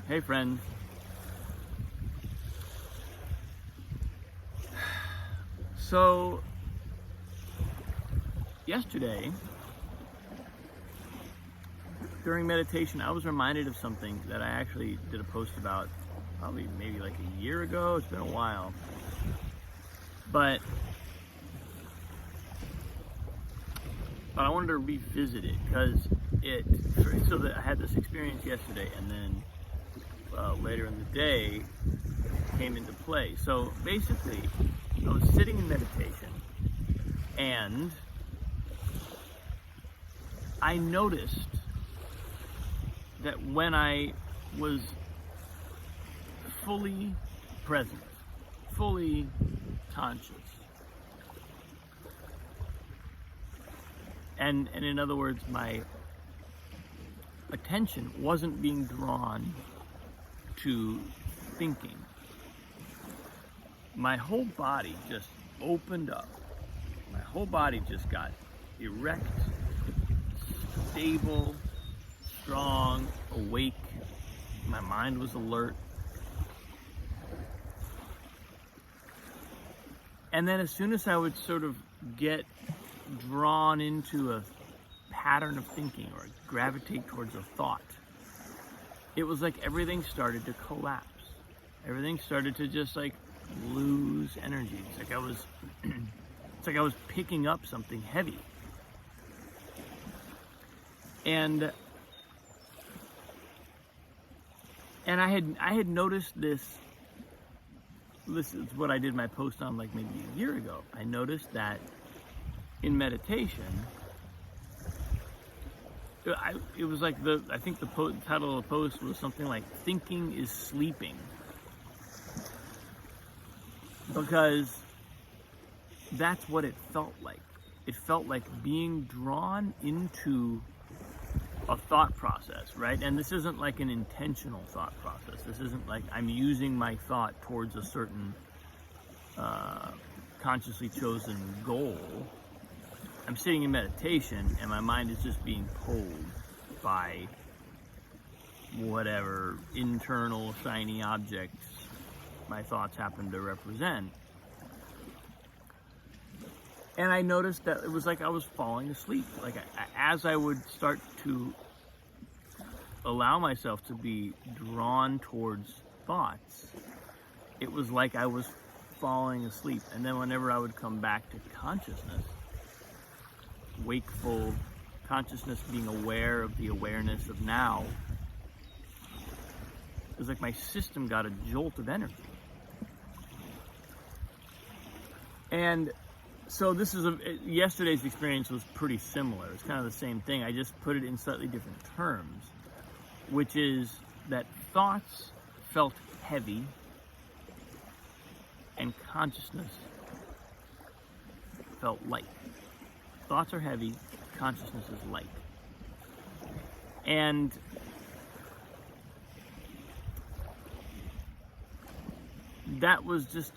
Hey friend. So yesterday during meditation, I was reminded of something that I actually did a post about probably maybe like a year ago. It's been a while. But I wanted to revisit it because so that I had this experience yesterday, and then later in the day it came into play. So basically, I was sitting in meditation, and I noticed that when I was fully present, fully conscious, and in other words, my attention wasn't being drawn to thinking, my whole body just opened up. My whole body just got erect, stable, strong, awake. My mind was alert. And then as soon as I would sort of get drawn into a pattern of thinking or gravitate towards a thought, it was like everything started to collapse. Everything started to just like lose energy. It's like I was picking up something heavy. And I had noticed this. This is what I did my post on like maybe a year ago. I noticed that in meditation, it was like I think the title of the post was something like "Thinking is Sleeping," because that's what it felt like. It felt like being drawn into a thought process, right? And this isn't like an intentional thought process. This isn't like I'm using my thought towards a certain consciously chosen goal. I'm sitting in meditation and my mind is just being pulled by whatever internal shiny objects my thoughts happen to represent. And I noticed that it was like I was falling asleep. Like as I would start to allow myself to be drawn towards thoughts, it was like I was falling asleep. And then whenever I would come back to consciousness, wakeful consciousness, being aware of the awareness of now, it was like my system got a jolt of energy. And so yesterday's experience was pretty similar. It's kind of the same thing. I just put it in slightly different terms, which is that thoughts felt heavy and consciousness felt light. Thoughts are heavy, consciousness is light. And that was just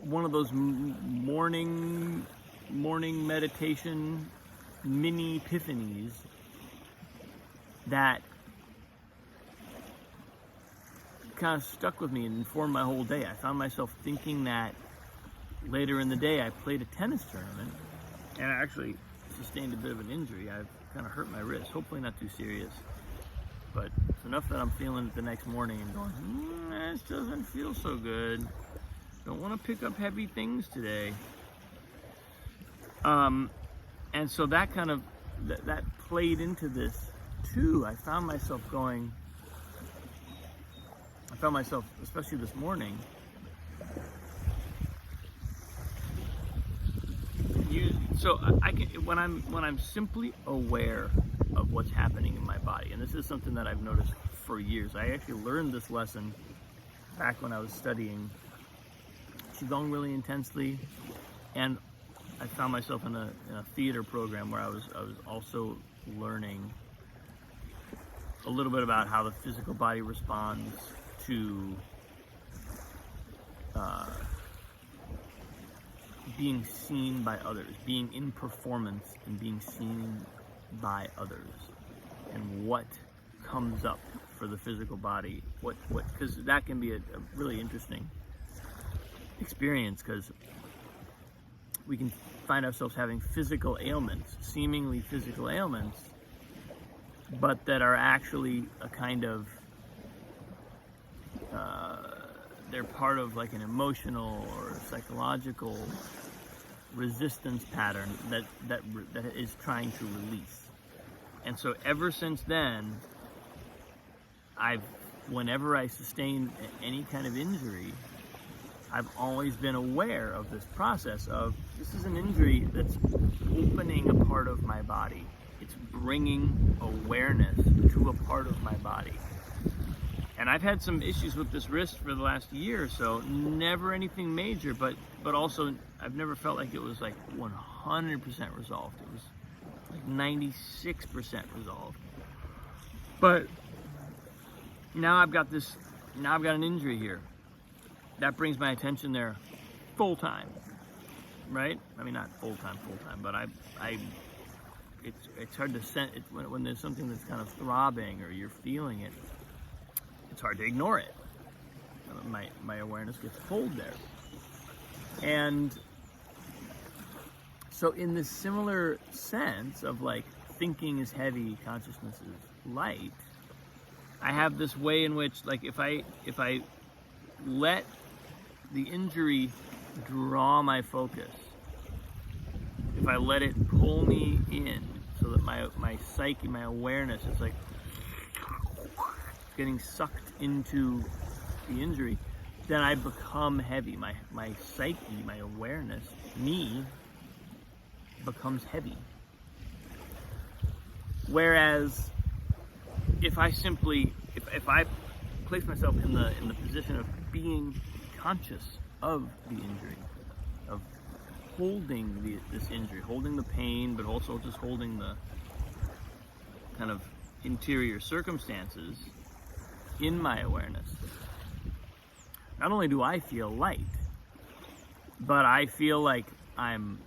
one of those morning meditation mini epiphanies that kind of stuck with me and informed my whole day. I found myself thinking that later in the day I played a tennis tournament and I actually sustained a bit of an injury. I've kind of hurt my wrist, hopefully not too serious, but it's enough that I'm feeling it the next morning and going, this doesn't feel so good. Don't want to pick up heavy things today. And so that kind of, that played into this too. I found myself, especially this morning, so I can, when I'm simply aware of what's happening in my body, and this is something that I've noticed for years. I actually learned this lesson back when I was studying Qigong really intensely, and I found myself in a theater program where I was also learning a little bit about how the physical body responds to being seen by others, being in performance and being seen by others, and what comes up for the physical body, because that can be a really interesting experience, because we can find ourselves having physical ailments, seemingly physical ailments, but that are actually a kind of they're part of like an emotional or psychological resistance pattern that is trying to release. And so ever since then, whenever I sustain any kind of injury, I've always been aware of this process of, this is an injury that's opening a part of my body. It's bringing awareness to a part of my body. And I've had some issues with this wrist for the last year or so, never anything major, but also I've never felt like it was like 100% resolved. It was like 96% resolved. But now I've got an injury here. That brings my attention there full time, right? I mean, not full time, but it's hard to sense it when there's something that's kind of throbbing or you're feeling it. It's hard to ignore it. My awareness gets pulled there. And so in this similar sense of like thinking is heavy, consciousness is light, I have this way in which, like, if I let the injury draw my focus, if I let it pull me in so that my psyche, my awareness is like getting sucked into the injury, then I become heavy. My psyche, my awareness, me, becomes heavy. Whereas if I place myself in the position of being conscious of the injury, of holding this injury, holding the pain, but also just holding the kind of interior circumstances in my awareness, not only do I feel light, but I feel like I'm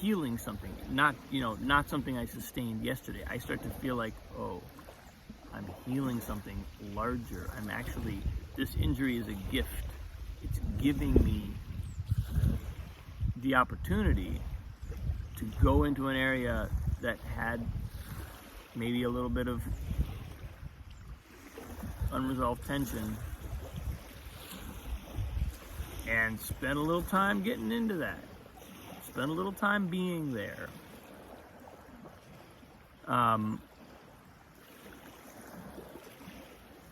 healing something, not something I sustained yesterday. I start to feel like, oh, I'm healing something larger. This injury is a gift. It's giving me the opportunity to go into an area that had maybe a little bit of unresolved tension and spend a little time getting into that. Spend a little time being there.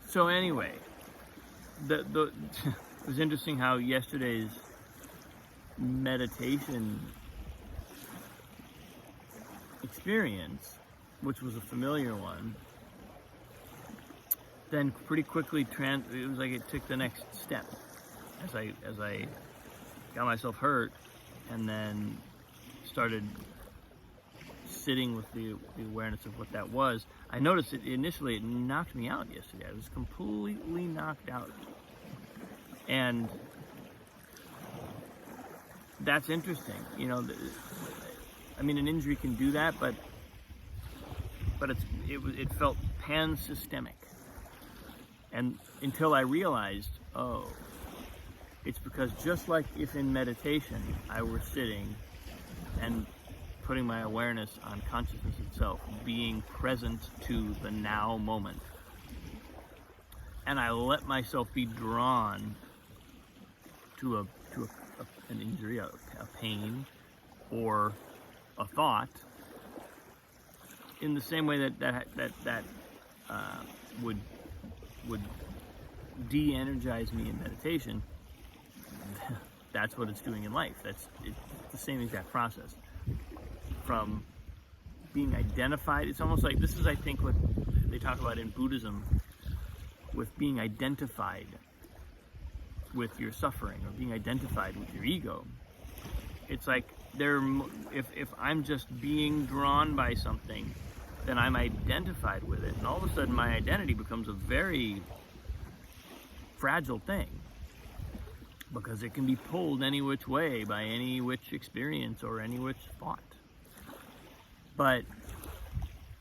So anyway, it was interesting how yesterday's meditation experience, which was a familiar one, then pretty quickly it was like it took the next step as I got myself hurt and then started sitting with the awareness of what that was. I noticed initially it knocked me out yesterday. I was completely knocked out. And that's interesting. An injury can do that, but it felt pan-systemic. And until I realized, oh, it's because just like if in meditation I were sitting and putting my awareness on consciousness itself, being present to the now moment, and I let myself be drawn to an injury, a pain, or a thought, in the same way that would de-energize me in meditation. That's what it's doing in life. It's the same exact process. From being identified, it's almost like, this is, I think, what they talk about in Buddhism, with being identified with your suffering, or being identified with your ego. It's like if I'm just being drawn by something, then I'm identified with it, and all of a sudden my identity becomes a very fragile thing, because it can be pulled any which way by any which experience or any which thought. But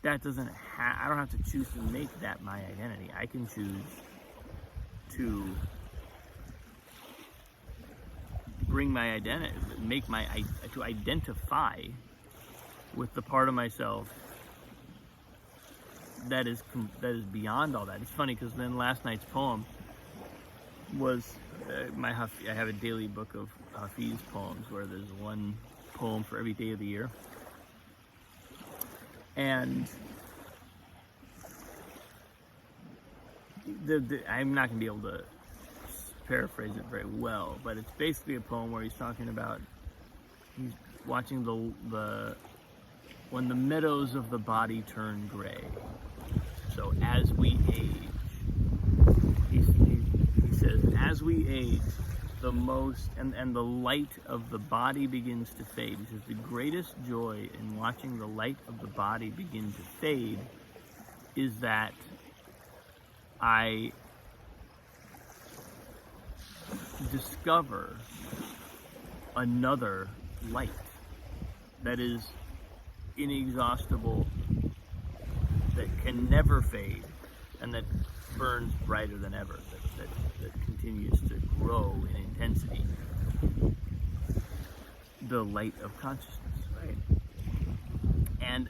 that doesn't I don't have to choose to make that my identity. I can choose to bring my identity, to identify with the part of myself that is beyond all that. It's funny because then last night's poem was I have a daily book of Hafiz poems where there's one poem for every day of the year, and I'm not going to be able to paraphrase it very well, but it's basically a poem where he's talking about he's watching when the meadows of the body turn gray. So as we age, he says, as we age, the most and the light of the body begins to fade. He says the greatest joy in watching the light of the body begin to fade is that I discover another light that is inexhaustible, that can never fade, and that burns brighter than ever, that continues to grow in intensity. The light of consciousness, right? And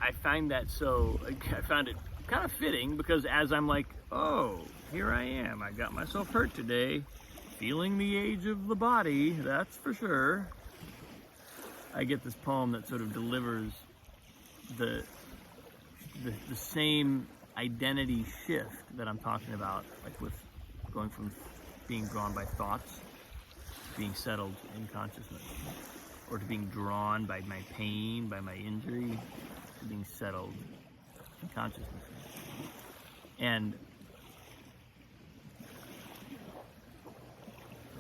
I found it kind of fitting, because as I'm like, oh, here I am, I got myself hurt today, feeling the age of the body, that's for sure. I get this poem that sort of delivers the same identity shift that I'm talking about, like with going from being drawn by thoughts to being settled in consciousness, or to being drawn by my pain, by my injury, to being settled in consciousness. And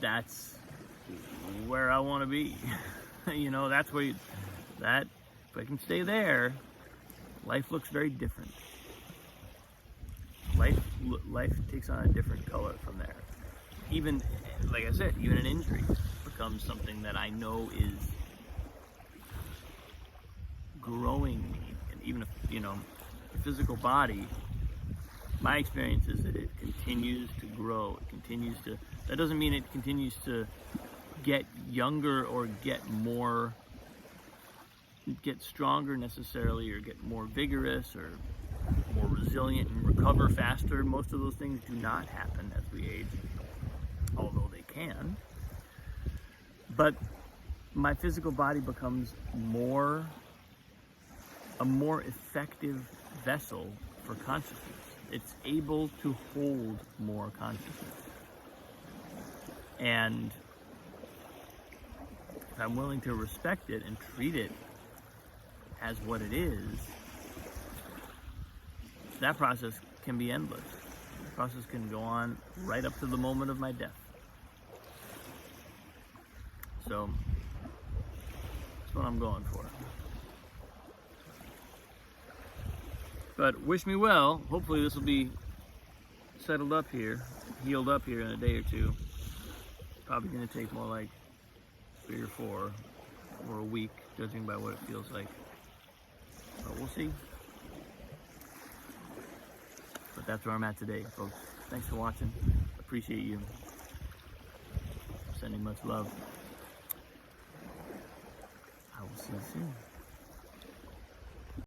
that's where I want to be. You know, that's where if I can stay there, life looks very different. Life takes on a different color from there. Even, like I said, even an injury becomes something that I know is growing me. And even if, the physical body, my experience is that it continues to grow. That doesn't mean it continues to get younger or get stronger necessarily, or get more vigorous or more resilient and recover faster. Most of those things do not happen as we age, although they can. But my physical body becomes a more effective vessel for consciousness. It's able to hold more consciousness. And if I'm willing to respect it and treat it as what it is, that process can be endless. The process can go on right up to the moment of my death. So that's what I'm going for. But wish me well. Hopefully this will be healed up here in a day or two. Probably going to take more like 3 or 4 or a week, judging by what it feels like. But we'll see. But that's where I'm at today, folks. Thanks for watching. Appreciate you. Sending much love. I will see you soon.